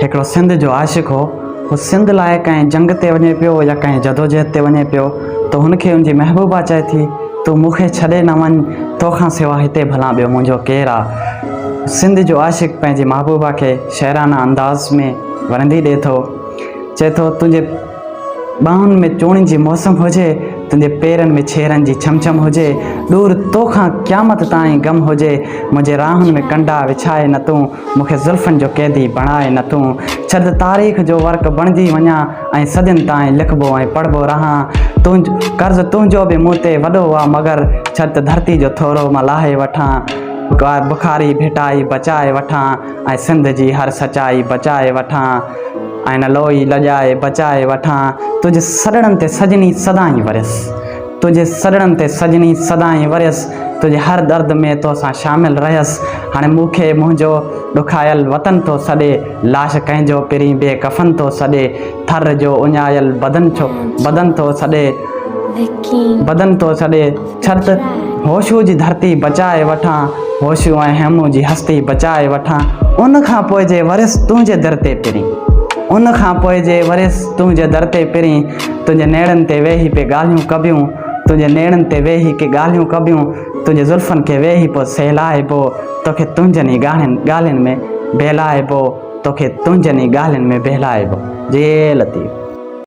हिकिड़ो सिंध जो आशिक़ हो, वो सिंध लाइ कंहिं जंग ते वञे पियो या कंहिं जदोजहद ते वञे पियो, त हुनखे हुनजी महबूबा चए थी तूं मूंखे छॾे न वञ, तोखां सिवा हिते भला ॿियो मुंहिंजो केरु आहे। सिंध जो आशिक़ पंहिंजी महबूबा खे शाइराना अंदाज़ में वरंदी ॾिए थो, चए थो तुंहिंजे ॿाहुनि में चूड़िन जी मौसम हुजे, तुंहिंजे पेरनि में छेरनि जी छमछम हुजे, दूर तोखां क़यामत ताईं गम हुजे, मुंहिंजे राहुनि में कंडा विछाए न तूं, मूंखे ज़ुल्फ़नि जो क़ैदी बणाए न तूं, छॾ तारीख़ जो वर्क बणिजी वञा ऐं सदियुनि ताईं लिखबो ऐं पढ़बो रहां, तुंहिंजो कर्ज़ु तुंहिंजो बि मूं ते वॾो आहे मगर छॾ त धरती जो थोरो मां लाहे वठां, बुखारी भिटाई बचाए वठां ऐं सिंध जी हर सचाई बचाए वठां ऐं न लोई लॼाए बचाए वठां, तुंहिंजे सॾड़नि ते सजनी सदाईं वरियसि, तुंहिंजे सॾड़नि ते सजनी सदाईं वरियसि, तुंहिंजे हर दर्द में तोसां शामिलु रहियसि, हाणे मूंखे मुंहिंजो ॾुखायल वतन थो सॾे, लाश कंहिंजो पहिरीं बेकफ़न थो सॾे, थर जो उञायल बदन थो सॾे, बदन थो सॾे, छॾ त होशू जी धरती बचाए वठां, होशू ऐं हेमू जी हस्ती बचाए वठां, उनखां पोइ जे वरियसि तुंहिंजे दर ते पहिरीं, उनखां पोइ जे वरियसि तुंहिंजे दर ते पहिरीं, तुंहिंजे नेड़नि ते वेही पे ॻाल्हियूं कबियूं, तुंहिंजे नेड़नि ते वेही के ॻाल्हियूं कबियूं, तुंहिंजे ज़ुल्फ़नि खे वेही पोइ सहलाइबो, तोखे तुंहिंजनि ई ॻाल्हियुनि में बहलाइबो, तोखे तुंहिंजनि ई ॻाल्हियुनि में बहलाइबो। जे लतीफ़।